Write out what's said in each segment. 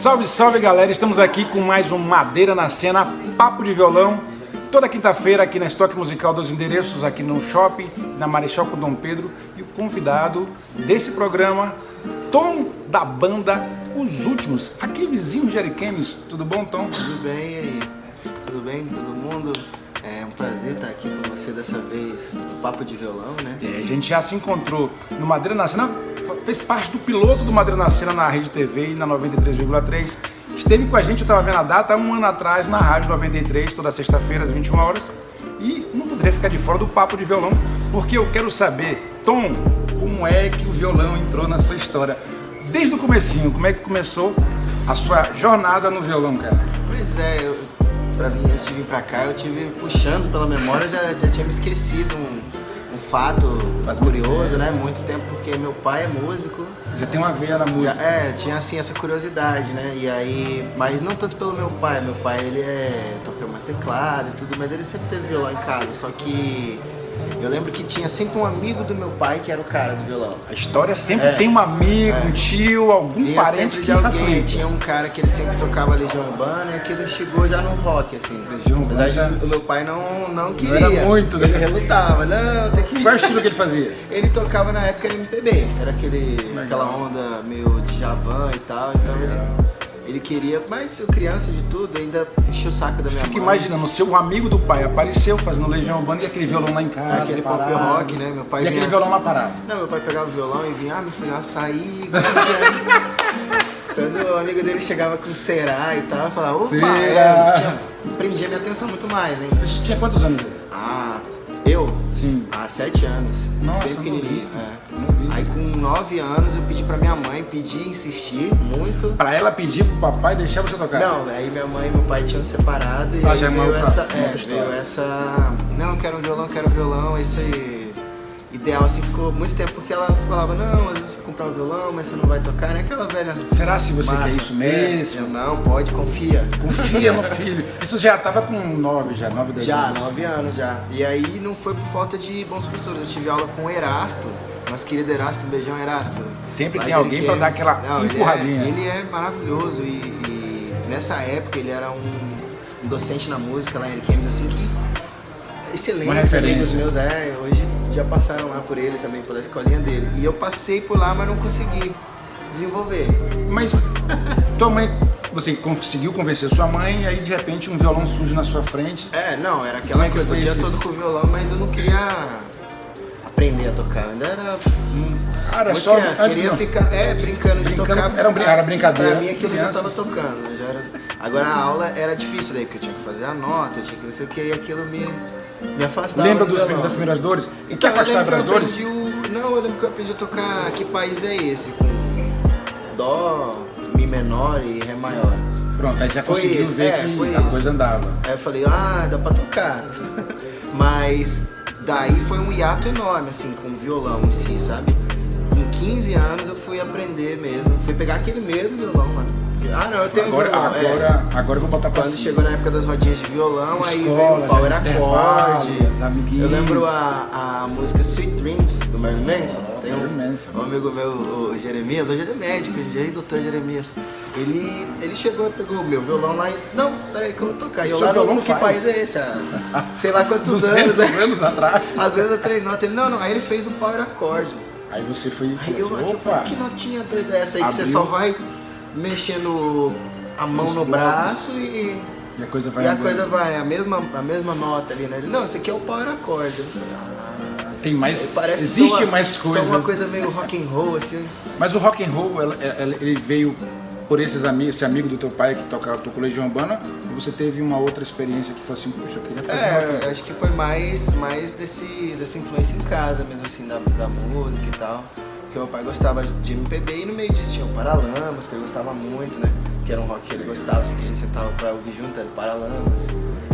Salve, salve galera, estamos aqui com mais um Madeira na Cena, papo de violão, toda quinta-feira aqui na Estoque Musical dos Endereços, aqui no shopping, na Marechal com Dom Pedro, e o convidado desse programa, Tom da banda Os Últimos, aqui vizinho de Ariquemes. Tudo bom, Tom? Tudo bem, e aí? Tudo bem, todo mundo? É um prazer estar aqui com você dessa vez no Papo de Violão, né? A gente já se encontrou no Madeira na Cena, fez parte do piloto do Madeira na Cena na Rede TV e na 93,3. Esteve com a gente, eu estava vendo a data, um ano atrás na Rádio 93, toda sexta-feira às 21 horas. E não poderia ficar de fora do Papo de Violão, porque eu quero saber, Tom, como é que o violão entrou na sua história? Desde o comecinho, como é que começou a sua jornada no violão, cara? Pois é, pra mim, antes de vir pra cá, eu tive puxando pela memória, já tinha me esquecido um fato curioso, né? Muito tempo, porque meu pai é músico. Já tem uma veia na música. Tinha assim essa curiosidade, né? E aí, mas não tanto pelo meu pai ele toca mais teclado e tudo, mas ele sempre teve violão em casa, só que eu lembro que tinha sempre um amigo do meu pai que era o cara do violão. A história sempre tem um amigo, um tio, algum parente que alguém. Tinha um cara que ele sempre tocava Legião Urbana e aquilo chegou já no rock, assim. Legião Urbana. Mas o meu pai não queria. Não era muito, né? Ele relutava, não, tem que... Qual é o estilo que ele fazia? Ele tocava na época MPB, era aquela onda meio de Djavan e tal, então ele queria, mas eu criança de tudo, ainda enchia o saco da minha mãe. Fica imaginando, o seu amigo do pai apareceu fazendo Legião Urbana e aquele violão lá em casa. Aquele pop rock, né? Meu pai e aquele violão lá parado. Não, meu pai pegava o violão e vinha, meu filho, açaí, quando o amigo dele chegava com Será e tal, eu falava, opa, prendia minha atenção muito mais, hein? Você tinha quantos anos? Eu? Sim. 7 anos. Nossa, bem pequenininho. Não vi. Aí com 9 anos eu pedi pra minha mãe, insistir muito. Pra ela pedir pro papai deixar você tocar? Não, aí minha mãe e meu pai tinham separado e aí já veio veio essa... Não, quero um violão, esse ideal assim ficou muito tempo porque ela falava, não, às vezes vou comprar um violão, mas você não vai tocar, né? Aquela velha... Será se você quer isso mesmo? Não, pode, confia. Confia no filho. Isso já tava com 9, 10 anos? Já, 9 anos já. E aí não foi por falta de bons professores, eu tive aula com o Erasto, nosso querido Erasto, um beijão Erasto. Sempre tem alguém pra dar aquela empurradinha. Ele é maravilhoso e nessa época ele era um docente na música lá em Ariquemes, assim, que excelentes amigos meus, hoje já passaram lá por ele também, pela escolinha dele. E eu passei por lá, mas não consegui desenvolver. Mas tua mãe, você conseguiu convencer sua mãe e aí de repente um violão surge na sua frente? Não, era aquela coisa, o dia todo com o violão, mas eu não queria aprender a tocar, ainda era só criança, queria ficar brincando de tocar. Era brincadeira. Pra mim aquilo já tava tocando, já era... Agora a aula era difícil daí, porque eu tinha que fazer a nota, eu tinha que não sei o que, e aquilo me afastava. Lembra das primeiras dores? E que afastava das dores? Não, eu lembro que eu aprendi a tocar Que País é Esse? Com Dó, Mi menor e Ré maior. Pronto, aí já conseguiu ver que a coisa andava. Aí eu falei, dá pra tocar. Mas daí foi um hiato enorme, assim, com o violão em si, sabe? Com 15 anos eu fui aprender mesmo, fui pegar aquele mesmo violão, mano. Não, eu tenho agora eu vou botar pra Quando chegou na época das rodinhas de violão, aí veio o Power Acorde. Eu lembro a música Sweet Dreams, do Marilyn Manson. Tem um amigo meu, o Jeremias, hoje ele é médico, hoje é doutor Jeremias. Ele chegou e pegou o meu violão lá e... Não, peraí que eu vou tocar. E eu lá no Que País é Esse? Sei lá quantos anos. 200 anos atrás. Às vezes as 3 notas. Ele, não. Aí ele fez um Power Acorde. Aí você foi... Aí eu falei, que notinha doida é essa aí? Que você só vai mexendo a mão no braço e a coisa vai, a mesma nota ali, né? Ele, não, esse aqui é o Power Acorde. Tem mais, existe mais coisas. Só uma coisa meio rock and roll, assim. Mas o rock and roll, ele veio por esse amigo do teu pai que tocou Legião Urbana, ou você teve uma outra experiência que foi assim, poxa, eu queria fazer acho que foi mais dessa influência em casa mesmo, assim, da música e tal. Porque meu pai gostava de MPB e no meio disso tinha o Paralamas, que ele gostava muito, né? Que era um rock que ele gostava, assim, que a gente sentava pra ouvir junto, era o Paralamas.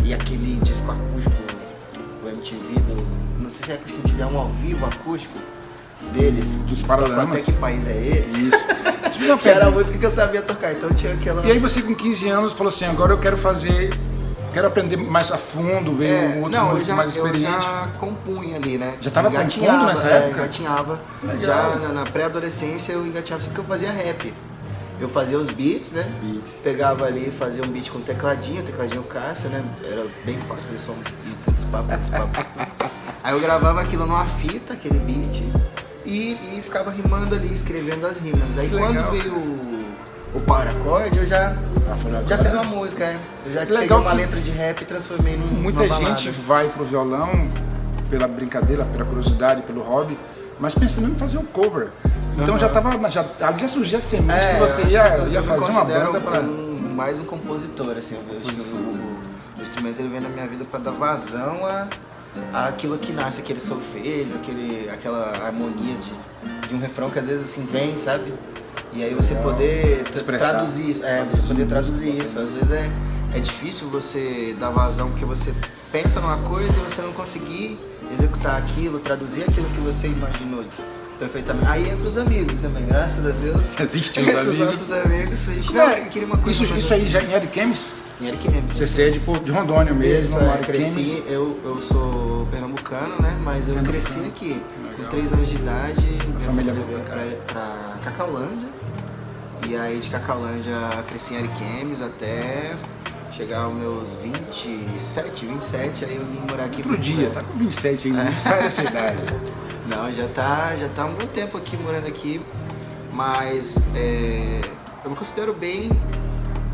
E aquele disco acústico, o MTV, não sei se é acústico, MTV, é um ao vivo acústico deles. Dos Paralamas. Até Que País é Esse? Isso. Que era a música que eu sabia tocar, então tinha aquela... E aí você com 15 anos falou assim, agora eu quero aprender mais a fundo, ver outro músico mais experiente. Eu já compunha ali, né? Já estava compondo nessa época? Engatinhava. Já na pré-adolescência eu engatinhava, só que eu fazia rap. Eu fazia os beats, né? Beats. Pegava ali e fazia um beat com tecladinho Cássio, né? Era bem fácil fazer som e putz, papo. Aí eu gravava aquilo numa fita, aquele beat, e ficava rimando ali, escrevendo as rimas. Aí Que quando legal, veio o Power Accord, eu já fiz uma música, Eu já peguei uma letra de rap e transformei Muita numa balada. gente vai pro violão pela brincadeira, pela curiosidade, pelo hobby, mas pensando em fazer um cover. Então ali já surgia a semente que você ia fazer uma banda para... mais um compositor, assim, eu acho que o instrumento ele vem na minha vida para dar vazão àquilo que nasce, aquele solfejo, aquela harmonia de um refrão que às vezes assim vem, sabe? E aí você poder traduzir isso, às vezes é difícil você dar vazão porque você pensa numa coisa e você não conseguir executar aquilo, traduzir aquilo que você imaginou perfeitamente. Aí entra os amigos também, graças a Deus. Existem os amigos. Os nossos amigos, a gente não queria uma coisa Isso aí já em Ariquemes? Em Ariquemes. Você é de Rondônia mesmo, cresci, eu sou pernambucano, né? Mas eu cresci aqui. Com 3 anos de idade, minha família veio pra Cacaulândia. E aí de Cacaulândia cresci em Ariquemes até chegar aos meus 27, aí eu vim morar aqui. Outro dia, tá com 27 ainda, não sai dessa idade. Não, já tá há um bom tempo aqui, morando aqui, mas eu me considero bem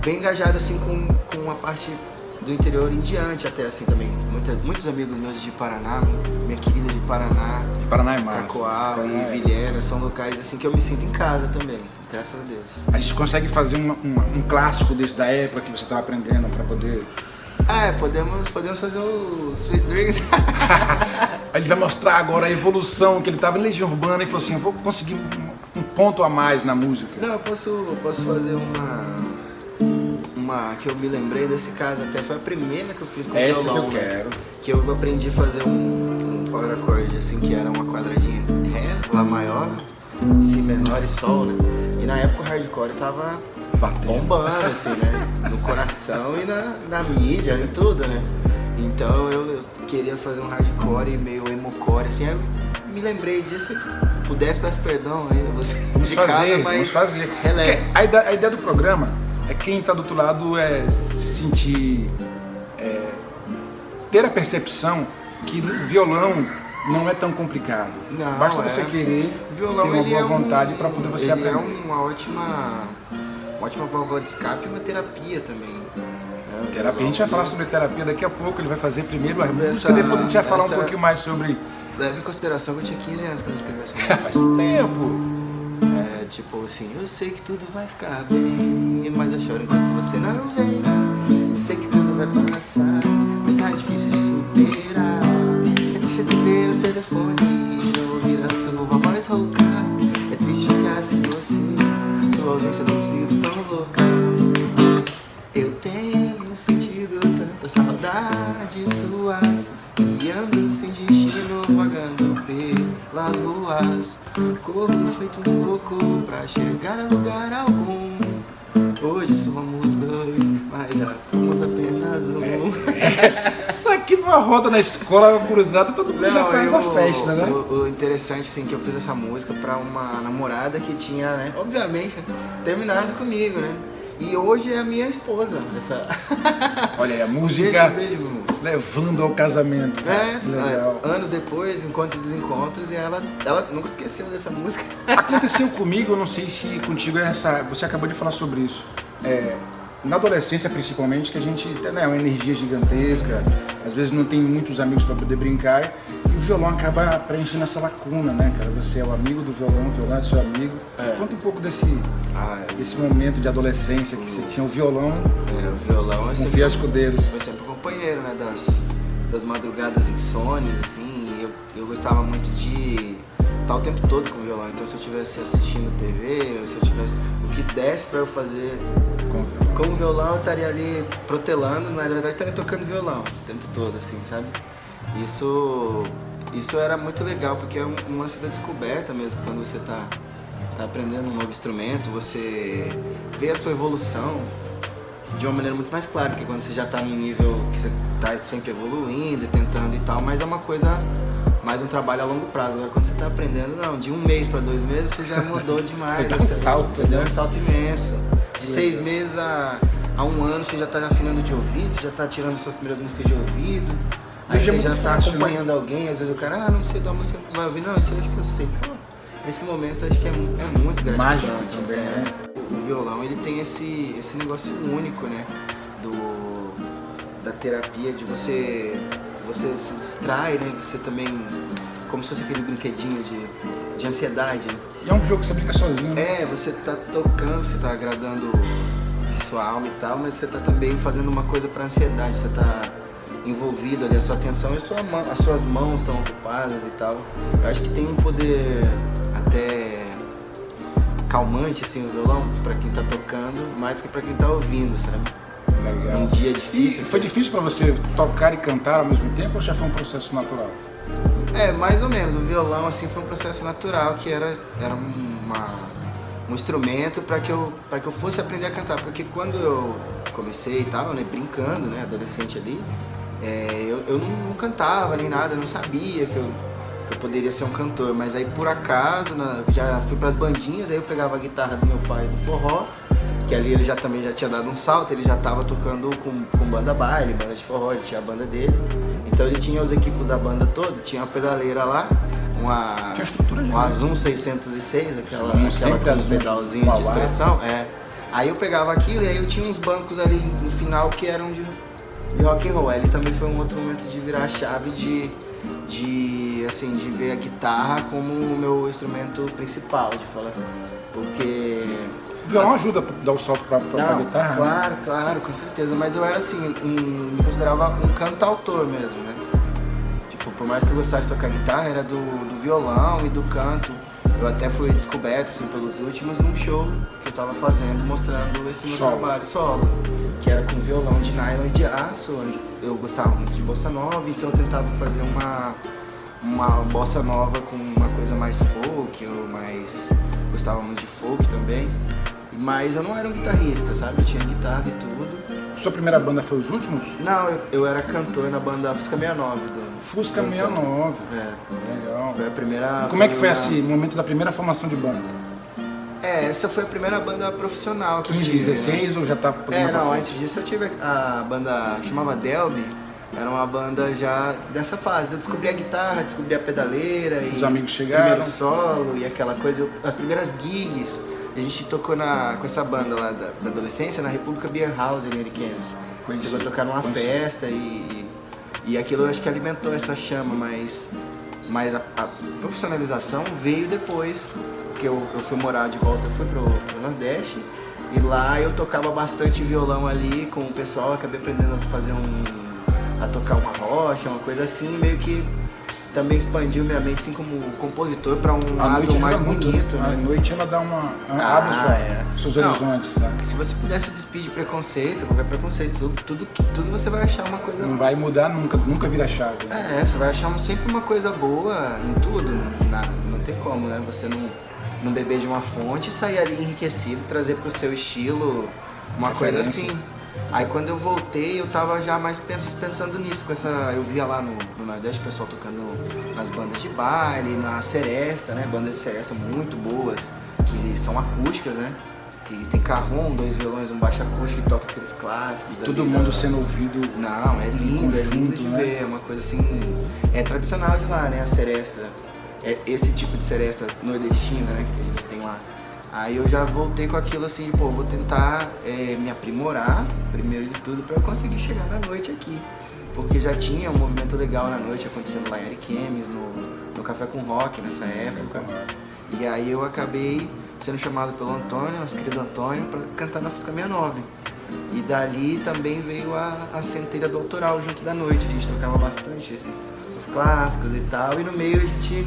engajado assim com a parte do interior em diante até assim também. Muitos amigos meus de Paraná, minha querida de Paraná. De Paraná é massa. Cacoal e Vilhena, são locais assim que eu me sinto em casa também, graças a Deus. A gente consegue fazer um clássico desse da época que você estava aprendendo para poder... podemos fazer o Sweet Dreams. Ele vai mostrar agora a evolução que ele estava em Legião Urbana e falou assim, eu vou conseguir um ponto a mais na música. Não, eu posso fazer uma que eu me lembrei desse caso, até foi a primeira que eu fiz com essa violão. Que eu quero. Que eu aprendi a fazer um power accord, assim, que era uma quadradinha Ré, Lá maior, Si menor e Sol, né? E na época o hardcore tava bombando, assim, né? No coração e na mídia e tudo, né? Então eu queria fazer um hardcore meio emocore, assim, aí eu me lembrei disso, pudesse, peço perdão aí, você Vamos fazer. A ideia do programa é quem está do outro lado se sentir, ter a percepção que no violão não é tão complicado. Não, basta você querer violão, ter uma boa vontade para poder você aprender. É uma ótima válvula de escape e uma terapia também. Terapia, a gente vai falar sobre terapia daqui a pouco, ele vai fazer primeiro a música, depois a gente vai falar um pouquinho mais sobre... Leve em consideração que eu tinha 15 anos quando eu escrevi essa música. Faz tempo! Tipo assim, eu sei que tudo vai ficar bem, mas eu choro enquanto você não vem. Sei que tudo vai passar, mas tá difícil de superar. É triste atender o telefone e não ouvir a sua voz roucar. É triste ficar sem você, sua ausência tem sido tão louca. Eu tenho sentido tanta saudade suas, e ando sem destino, vagando pelas ruas. Corro feito um louco pra chegar a lugar algum. Hoje somos 2, mas já fomos apenas um. Isso aqui numa roda na escola, cruzada, todo mundo já faz a festa, né? O interessante, assim, que eu fiz essa música pra uma namorada que tinha, né, obviamente, terminado comigo, né? E hoje é a minha esposa. Olha aí, a música beijo, levando ao casamento. Legal. Anos depois, encontros e desencontros, e ela nunca esqueceu dessa música. Aconteceu comigo, eu não sei se contigo é essa. Você acabou de falar sobre isso. Na adolescência, principalmente, que a gente tem uma energia gigantesca, às vezes não tem muitos amigos para poder brincar, e o violão acaba preenchendo essa lacuna, né, cara? Você é o amigo do violão, o violão é seu amigo. Conta um pouco desse momento de adolescência que você tinha o violão. O violão com fiéis escudeiros. Foi sempre companheiro, né, das madrugadas insônias, assim, e eu gostava muito de estar o tempo todo com o violão. Então, se eu estivesse assistindo TV, ou se eu tivesse o que desse pra eu fazer com o violão, eu estaria ali protelando, mas na verdade eu estaria tocando violão o tempo todo, assim, sabe? Isso era muito legal, porque é um lance da descoberta mesmo, quando você tá aprendendo um novo instrumento, você vê a sua evolução de uma maneira muito mais clara, que quando você já tá num nível que você tá sempre evoluindo, tentando e tal, mas é uma coisa mais um trabalho a longo prazo. Agora quando você tá aprendendo, não, de 1 mês para 2 meses você já mudou demais. Deu um salto, deu né? um salto imenso. De 6 meses a 1 ano você já tá afinando de ouvido, você já tá tirando suas primeiras músicas de ouvido. Aí Hoje é você muito já tá fácil, acompanhando alguém, às vezes o cara, não sei da música, vai ouvir, não, isso eu acho que eu sei. Pô, nesse momento acho que é muito gratificante. Mágico também, né? O violão, ele tem esse negócio único, né? Da terapia, de você se distrai, né? Você também, como se fosse aquele brinquedinho de ansiedade. E é um jogo que você brinca sozinho, né? Você tá tocando, você tá agradando sua alma e tal, mas você tá também fazendo uma coisa pra ansiedade, você tá envolvido ali, a sua atenção e as suas mãos estão ocupadas e tal. Eu acho que tem um poder até calmante, assim, o violão, pra quem tá tocando, mais que pra quem tá ouvindo, sabe? Legal. Um dia difícil. E foi difícil pra você tocar e cantar ao mesmo tempo ou já foi um processo natural? Mais ou menos. O violão, assim, foi um processo natural, que era um instrumento para que eu fosse aprender a cantar. Porque quando eu comecei e tal, né, brincando, né, adolescente ali, eu não cantava nem nada, eu não sabia que eu poderia ser um cantor. Mas aí, por acaso, já fui pras bandinhas, aí eu pegava a guitarra do meu pai do forró, que ali ele também já tinha dado um salto, ele já estava tocando com banda baile, banda de forró, ele tinha a banda dele. Então ele tinha os equipos da banda toda, tinha uma pedaleira lá, tinha estrutura uma Zoom 606, aquela sempre com um pedalzinho de expressão. Aí eu pegava aquilo e aí eu tinha uns bancos ali no final que eram de rock and roll. Aí ele também foi um outro momento de virar a chave de ver a guitarra como o meu instrumento principal, de falar. Porque o violão ajuda a dar o salto pra guitarra? Claro, com certeza. Mas eu era assim, me considerava um cantautor mesmo, né? Tipo, por mais que eu gostasse de tocar guitarra, era do violão e do canto. Eu até fui descoberto, assim, pelos últimos num show que eu tava fazendo, mostrando esse meu trabalho solo, que era com violão de nylon e de aço, onde eu gostava muito de bossa nova, então eu tentava fazer uma bossa nova com uma coisa mais folk, gostava muito de folk também, mas eu não era um guitarrista, sabe? Eu tinha guitarra e tudo. Sua primeira banda foi Os Últimos? Não, eu era cantor na banda Fusca 69. Fusca 69. Legal. Foi a primeira... Como é que foi esse momento da primeira formação de banda? Essa foi a primeira banda profissional que 15, eu tive, 16 ou já tá... Antes disso eu tive a banda, chamava Delby. Era uma banda já dessa fase, eu descobri a guitarra, descobri a pedaleira. Os amigos chegaram. Primeiro solo e aquela coisa. As primeiras gigs, a gente tocou com essa banda lá da adolescência na República Beer House em Ariquemes. Chegou a tocar numa festa e aquilo eu acho que alimentou essa chama, mas a profissionalização veio depois que eu fui morar de volta, eu fui pro Nordeste e lá eu tocava bastante violão ali com o pessoal, acabei aprendendo a tocar uma rocha, uma coisa assim, meio que também expandiu minha mente assim como compositor para um lado mais bonito, né? A noite ela dá abre seus horizontes, né? Se você pudesse despedir de preconceito, qualquer preconceito, tudo você vai achar uma coisa... Não vai mudar nunca vira chave. Né? Você vai achar sempre uma coisa boa em tudo, não tem como, né? Você não beber de uma fonte e sair ali enriquecido, trazer pro seu estilo uma coisa assim. Aí quando eu voltei, eu tava já mais pensando nisso, eu via lá no Nordeste o pessoal tocando nas bandas de baile, na seresta, né? Bandas de seresta muito boas, que são acústicas, né? Que tem carrom, 2 violões, um baixo acústico e toca aqueles clássicos. Todo mundo sendo ouvido. Não, é lindo de ver, é uma coisa assim, é tradicional de lá, né? A seresta, é esse tipo de seresta nordestina, né? Que a gente tem lá. Aí eu já voltei com aquilo assim, vou tentar me aprimorar, primeiro de tudo, para eu conseguir chegar na noite aqui. Porque já tinha um movimento legal na noite acontecendo lá em Ariquemes, no Café com Rock nessa época. E aí eu acabei sendo chamado pelo Antônio, nosso querido Antônio, para cantar na Fusca 69. E dali também veio a centelha do autoral junto da noite. A gente tocava bastante os clássicos e tal, e no meio a gente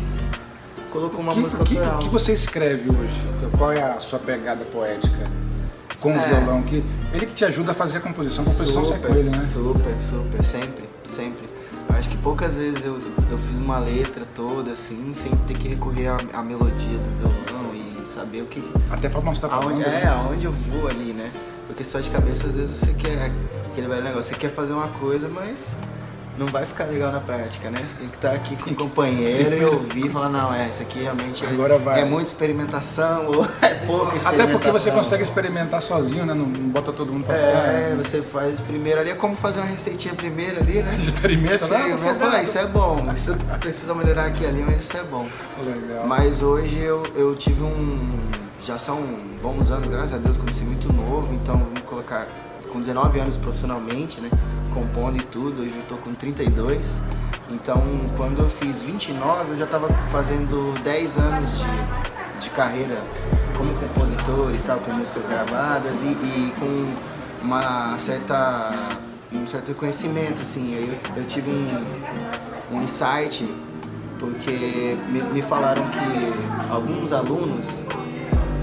colocou uma música autoral. O que você escreve hoje? Qual é a sua pegada poética com o violão? Ele que te ajuda a fazer a composição sai com ele, né? Super, sempre. Acho que poucas vezes eu fiz uma letra toda assim, sem ter que recorrer à melodia do violão e saber o que... Até pra mostrar pra aonde eu vou ali, né? Porque só de cabeça às vezes você quer, aquele velho negócio, você quer fazer uma coisa, mas não vai ficar legal na prática, né? Você tem que estar aqui com um companheiro e ouvir e falar, não, isso aqui realmente Agora vai. É muita experimentação ou é pouca experimentação. Até porque você consegue experimentar sozinho, né? Não bota todo mundo pra ficar. Você faz primeiro ali, é como fazer uma receitinha primeiro ali, né? Experimenta, né? Você fala, isso é bom, isso precisa melhorar aqui ali, mas isso é bom. Legal. Mas hoje eu tive já são bons anos, graças a Deus, comecei muito novo, então vamos colocar com 19 anos profissionalmente, né? Compondo e tudo, hoje eu tô com 32. Então, quando eu fiz 29, eu já estava fazendo 10 anos de carreira como compositor e tal, com músicas gravadas e com um certo reconhecimento, assim. Eu tive um insight, porque me falaram que alguns alunos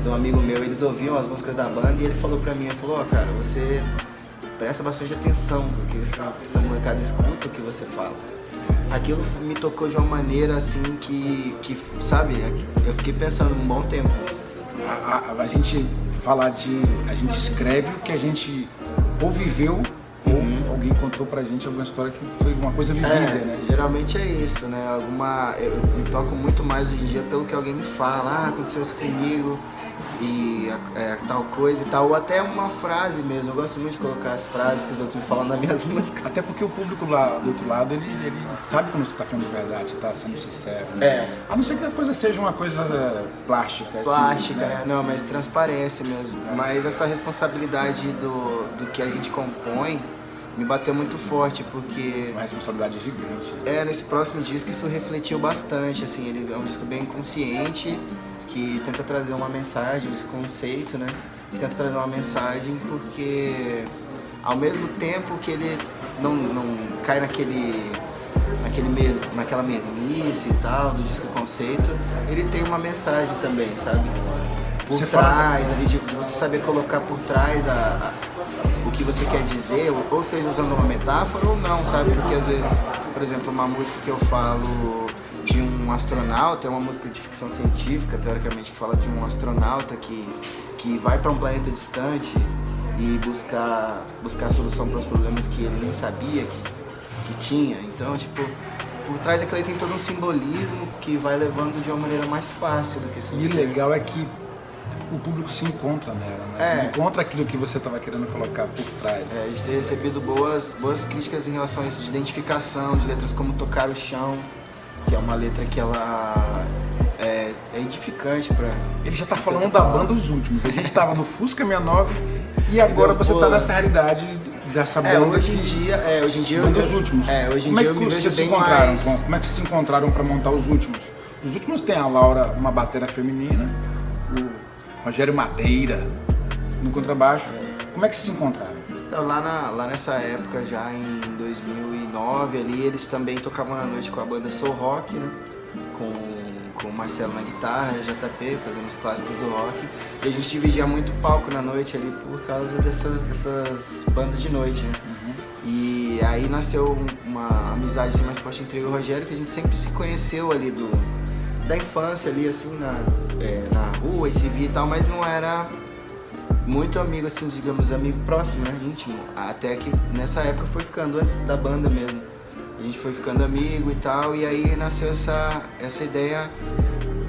de um amigo meu, eles ouviam as músicas da banda e ele falou pra mim, cara, você presta bastante atenção, porque essa molecada escuta o que você fala. Aquilo me tocou de uma maneira assim que sabe, eu fiquei pensando um bom tempo. A gente a gente escreve o que a gente ou viveu ou alguém contou pra gente alguma história que foi uma coisa vivida, né? Geralmente é isso, né? Eu me toco muito mais hoje em dia pelo que alguém me fala, aconteceu isso comigo e tal coisa e tal, ou até uma frase mesmo. Eu gosto muito de colocar as frases que os outros me falam nas minhas músicas. Até porque o público lá do outro lado, ele sabe quando você tá falando de verdade, você tá sendo sincero. Né? A não ser que a coisa seja uma coisa plástica. Né? Não, mas transparece mesmo. Mas essa responsabilidade do que a gente compõe me bateu muito forte, porque... Uma responsabilidade gigante. Nesse próximo disco isso refletiu bastante, assim, ele é um disco bem consciente, que tenta trazer uma mensagem, esse conceito, né? Que tenta trazer uma mensagem porque, ao mesmo tempo que ele não cai naquela mesmice e tal, do disco conceito, ele tem uma mensagem também, sabe? Por trás, ali, de você saber colocar por trás o que você quer dizer, ou seja, usando uma metáfora ou não, sabe? Porque às vezes, por exemplo, uma música que eu falo de um astronauta, é uma música de ficção científica, teoricamente, que fala de um astronauta que vai para um planeta distante e buscar solução para os problemas que ele nem sabia que tinha. Então, tipo, por trás daquilo aí tem todo um simbolismo que vai levando de uma maneira mais fácil do que isso. E o legal é que o público se encontra nela, né? Encontra aquilo que você estava querendo colocar por trás. A gente tem recebido boas críticas em relação a isso, de identificação, de letras como Tocar o Chão, que é uma letra que ela é edificante pra... Ele já tá falando da banda Os Últimos. A gente tava no Fusca 69 e agora você tá nessa realidade dessa banda. Hoje em dia Banda Os Últimos. Hoje em dia eu me vejo bem mais... Como é que vocês se encontraram pra montar Os Últimos? Os Últimos tem a Laura, uma batera feminina, o Rogério Madeira no contrabaixo. Como é que vocês se encontraram? Então, lá nessa época, já em 2009, ali, eles também tocavam na noite com a banda Soul Rock, né? Com o Marcelo na guitarra, o JP, fazendo os clássicos do rock. E a gente dividia muito palco na noite ali por causa dessas bandas de noite, né? E aí nasceu uma amizade assim, mais forte entre eu e o Rogério, que a gente sempre se conheceu ali da infância, ali assim, na rua, e se via e tal, mas não era muito amigo, assim, digamos, amigo próximo, né, íntimo. Até que nessa época foi ficando, antes da banda mesmo, a gente foi ficando amigo e tal, e aí nasceu essa ideia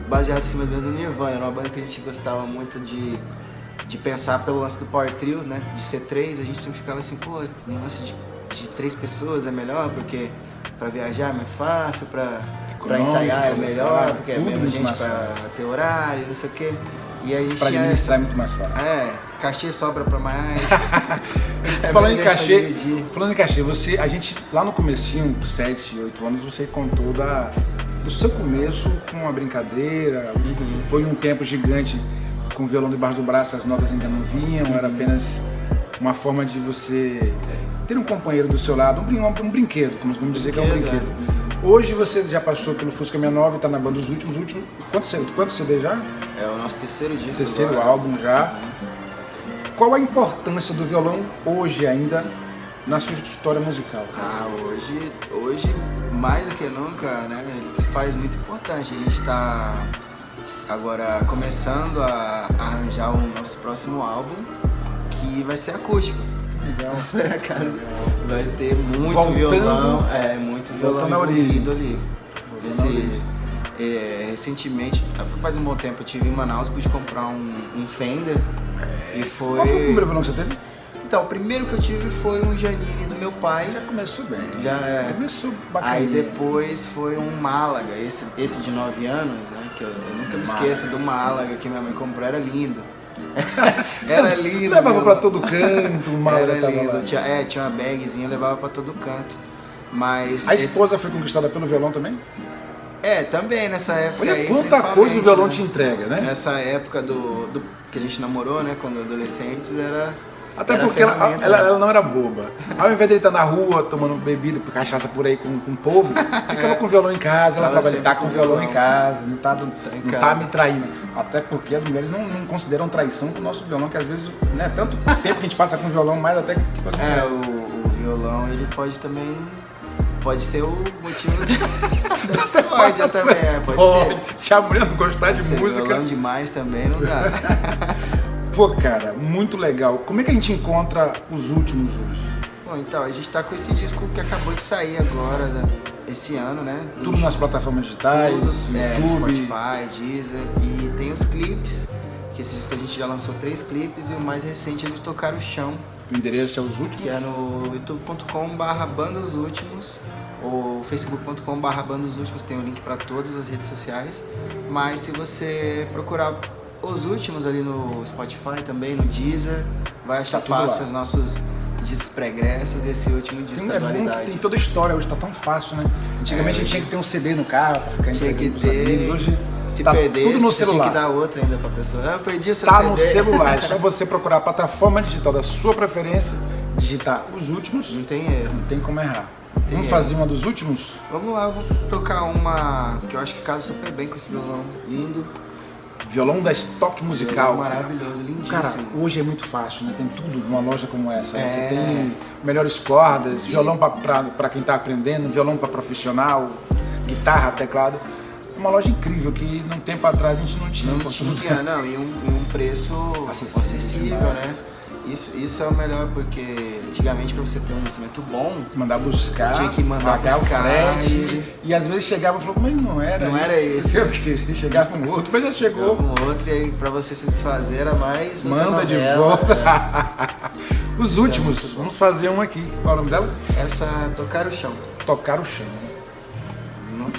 baseada assim, mais ou menos no Nirvana. Era uma banda que a gente gostava muito de pensar pelo lance do Power Trio, né, de ser 3, a gente sempre ficava assim, pô, um lance de 3 pessoas é melhor, porque pra viajar é mais fácil, pra ensaiar é melhor, porque é menos gente pra ter horário, não sei o quê. E a gente pra administrar é muito mais fácil. Cachê sobra pra mais. Falando em cachê, a gente lá no comecinho, 7, 8 anos, você contou do seu começo com a brincadeira, foi um tempo gigante com o violão debaixo do braço, as notas ainda não vinham, era apenas uma forma de você ter um companheiro do seu lado, um brinquedo, como vamos dizer que é um brinquedo. Hoje você já passou pelo Fusca 69, tá na banda dos últimos. Quantos CD já? É o nosso terceiro disco. Terceiro álbum já. Qual a importância do violão hoje ainda na sua história musical? Hoje mais do que nunca, né? Ele se faz muito importante. A gente está agora começando a arranjar o nosso próximo álbum, que vai ser acústico. Legal. Por acaso vai ter muito Voltando- violão. Muito violão voltando à origem. envolvido ali. Recentemente, faz um bom tempo, eu tive em Manaus, pude comprar um Fender. E foi. Qual foi o primeiro violão que você teve? Então, o primeiro que eu tive foi um Janine do meu pai. Já começou bem. Começou bacana. Aí depois foi um Málaga, esse de 9 anos, né? Que eu nunca me esqueço do Málaga que minha mãe comprou, era lindo. Era lindo. Levava pra todo canto, o Málaga Era tava lindo. lá. Tinha uma bagzinha, levava pra todo canto. Mas. A esposa foi conquistada pelo violão também? Também nessa época. Olha aí, quanta coisa o violão te principalmente, entrega, né? Nessa época do que a gente namorou, né? Quando adolescentes, era. Até era porque ferramenta, ela não era boba. Ao invés de ele estar na rua tomando bebida, cachaça por aí com o povo, ficava com o violão em casa. Ela Tava falava, ele tá sempre com o com violão violão. em casa, não tá em casa. me traindo. Até porque as mulheres não consideram traição com o nosso violão, que às vezes, né, tanto tempo que a gente passa com o violão, mais até que com as mulheres. O violão, ele pode também. Pode ser o motivo da Você discórdia passa- também, pode Pode. ser. Se a mulher não gostar de Ser música. violão demais também não dá. Pô, cara, muito legal. Como é que a gente encontra os últimos hoje? Bom, então, a gente tá com esse disco que acabou de sair agora, né, esse ano, né? Tudo nas plataformas digitais, Todos, YouTube. Spotify, Deezer. E tem os clipes, que esse disco a gente já lançou 3 clipes e o mais recente é de Tocar o Chão, O endereço é os últimos. que é no youtube.com/bandaosúltimos ou facebook.com/bandaosúltimos, tem o link para todas as redes sociais. Mas se você procurar os últimos ali no Spotify também, no Deezer, vai achar Tá tudo fácil lá. os nossos discos pregressos e esse último disco da É bom que Dualidade. tem toda a história, hoje tá tão fácil, né? Antigamente a gente tinha que ter um CD no carro pra ficar Tinha que entregando pros amigos. ter. Hoje Se tá perder, tudo no você celular. tinha que dar outra ainda pra pessoa. Eu perdi o seu Tá CD. no celular, é só você procurar a plataforma digital da sua preferência, digitar os últimos, Não tem erro. não tem como errar. Tem Vamos erro. fazer uma dos últimos? Vamos lá, eu vou tocar uma que eu acho que casa super bem com esse violão. Lindo. Violão da Stock Musical. Violão maravilhoso, lindíssimo. Cara, hoje é muito fácil, né? Tem tudo numa loja como essa. né? É. Você tem melhores cordas, violão pra quem tá aprendendo, violão pra profissional, guitarra, teclado. Uma loja incrível que num tempo atrás a gente não tinha. Não tinha, não, e um preço Acessível acessível, demais. né? Isso é o melhor, porque antigamente pra você ter um instrumento bom, Mandar buscar, Tinha que mandar pagar buscar, o frete. E às vezes chegava e falou, mas não era Não era esse. Eu queria. Chegava um outro, mas já chegou. com outro, e aí pra você se desfazer era mais. outra Manda de novela, volta. né? Os últimos, vamos fazer um aqui. Qual é o nome dela? Essa Tocar o Chão. Tocar o Chão. Não?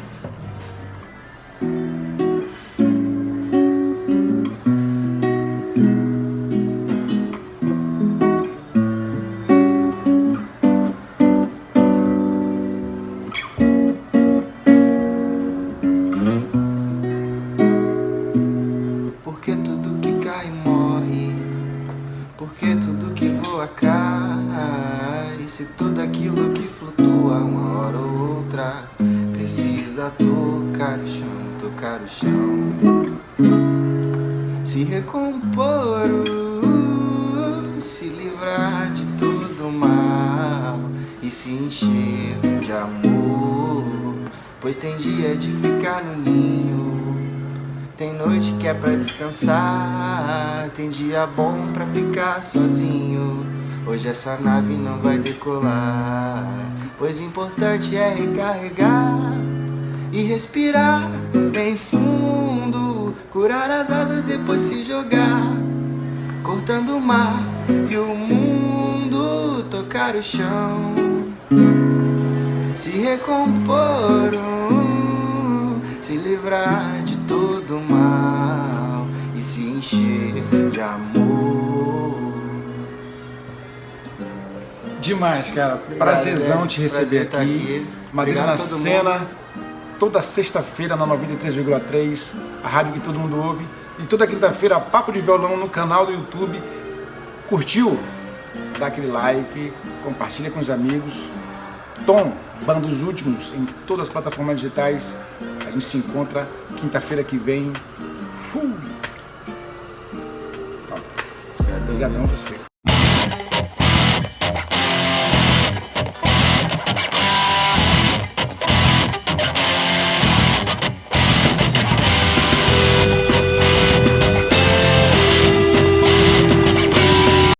Porque tudo que cai morre, porque tudo que voa cai. Se tudo aquilo que flutua uma hora ou outra precisa tocar o chão, tocar o chão. Se recompor, se livrar de todo mal e se encher de amor. Pois tem dia de ficar no ninho, tem noite que é pra descansar, tem dia bom pra ficar sozinho. Hoje essa nave não vai decolar, pois importante é recarregar e respirar bem fundo, curar as asas, depois se jogar, cortando o mar e o mundo, tocar o chão, se recompor, se livrar de todo mal e se encher de amor. Demais, cara. Prazerzão te receber Prazer estar aqui. Madeira Obrigado na a todo Cena, mundo. toda sexta-feira na 93,3, a rádio que todo mundo ouve. E toda quinta-feira, Papo de Violão no canal do YouTube. Curtiu? Dá aquele like, compartilha com os amigos. Tom, Banda Os Últimos, em todas as plataformas digitais. A gente se encontra quinta-feira que vem. Fui! Obrigadão a você.